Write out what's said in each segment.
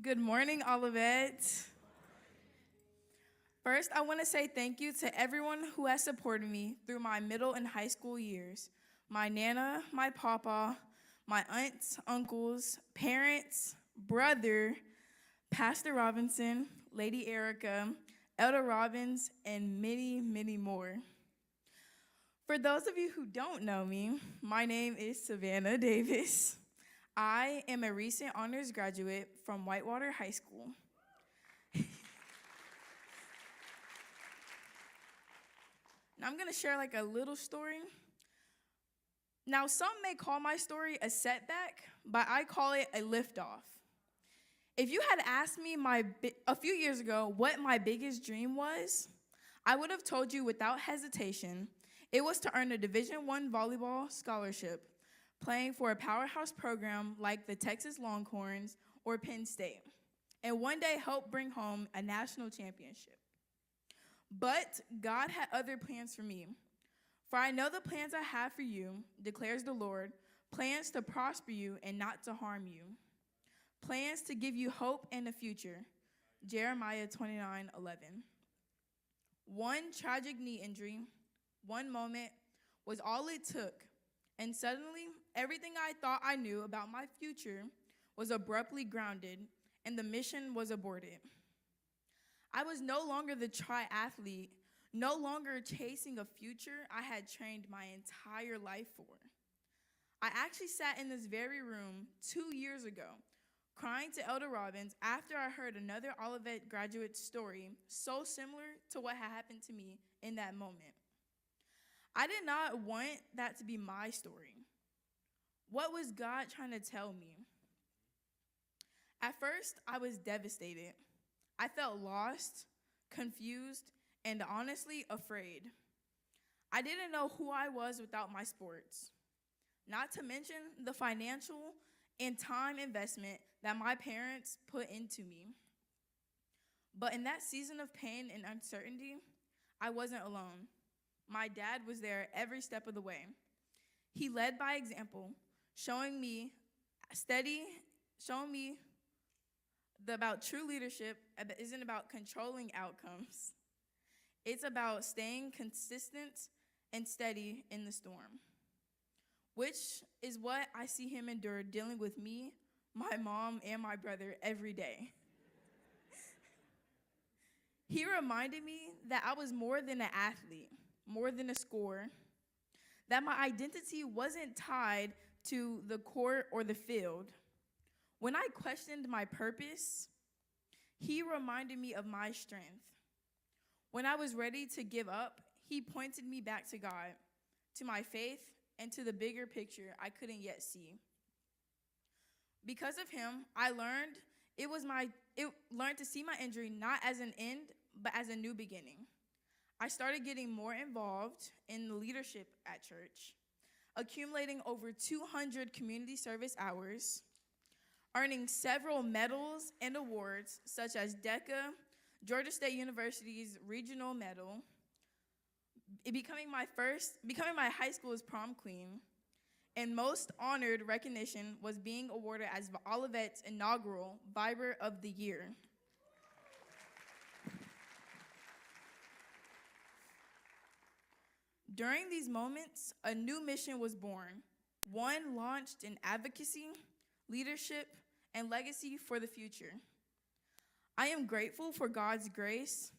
Good morning, Olivet. First, I want to say thank you to everyone who has supported me through my middle and high school years. My nana, my papa, my aunts, uncles, parents, brother, Pastor Robinson, Lady Erica, Elder Robbins, and many, many more. For those of you who don't know me, my name is Savannah Davis. I am a recent honors graduate from Whitewater High School. Now I'm going to share like a little story. Now some may call my story a setback, but I call it a liftoff. If you had asked me a few years ago what my biggest dream was, I would have told you without hesitation it was to earn a Division I volleyball scholarship, playing for a powerhouse program like the Texas Longhorns or Penn State, and one day help bring home a national championship. But God had other plans for me. For I know the plans I have for you, declares the Lord, plans to prosper you and not to harm you, plans to give you hope and a future. Jeremiah 29:11. One tragic knee injury, one moment, was all it took, and suddenly everything I thought I knew about my future was abruptly grounded, and the mission was aborted. I was no longer the triathlete, no longer chasing a future I had trained my entire life for. I actually sat in this very room 2 years ago, crying to Elder Robbins after I heard another Olivet graduate story so similar to what had happened to me in that moment. I did not want that to be my story. What was God trying to tell me? At first, I was devastated. I felt lost, confused, and honestly afraid. I didn't know who I was without my sports, not to mention the financial and time investment that my parents put into me. But in that season of pain and uncertainty, I wasn't alone. My dad was there every step of the way. He led by example, showing me about true leadership isn't about controlling outcomes. It's about staying consistent and steady in the storm, which is what I see him endure dealing with me, my mom, and my brother every day. He reminded me that I was more than an athlete, more than a scorer, that my identity wasn't tied to the court or the field. When I questioned my purpose, he reminded me of my strength. When I was ready to give up, he pointed me back to God, to my faith, and to the bigger picture I couldn't yet see. Because of him, I learned to see my injury not as an end, but as a new beginning. I started getting more involved in the leadership at church, accumulating over 200 community service hours, earning several medals and awards such as DECA, Georgia State University's regional medal, becoming my high school's prom queen, and most honored recognition was being awarded as Olivet's inaugural Viber of the Year. During these moments, a new mission was born, one launched in advocacy, leadership, and legacy for the future. I am grateful for God's grace.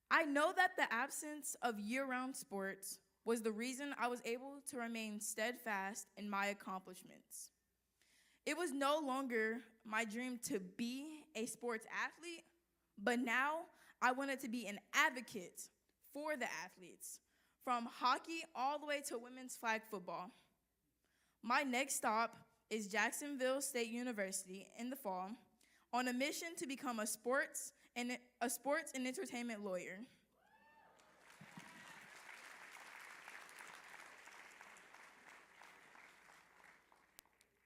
I know that the absence of year-round sports was the reason I was able to remain steadfast in my accomplishments. It was no longer my dream to be a sports athlete, but now I wanted to be an advocate for the athletes, from hockey all the way to women's flag football. My next stop is Jacksonville State University in the fall, on a mission to become a sports and entertainment lawyer.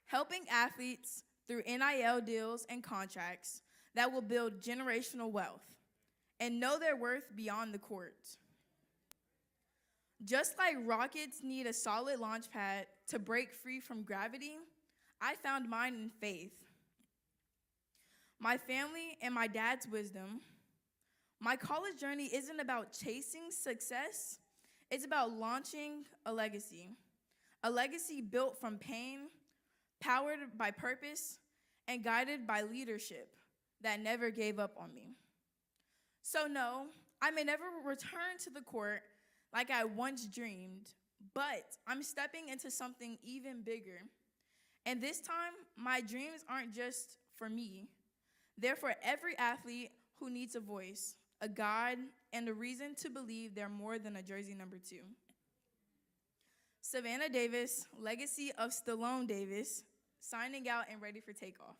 Helping athletes through NIL deals and contracts that will build generational wealth and know their worth beyond the court. Just like rockets need a solid launch pad to break free from gravity, I found mine in faith. my family, and my dad's wisdom, my college journey isn't about chasing success, it's about launching a legacy. A legacy built from pain, powered by purpose, and guided by leadership that never gave up on me. So, no, I may never return to the court like I once dreamed, but I'm stepping into something even bigger. And this time, my dreams aren't just for me, they're for every athlete who needs a voice, a God, and a reason to believe they're more than a jersey number 2. Savannah Davis, legacy of Stallone Davis, signing out and ready for takeoff.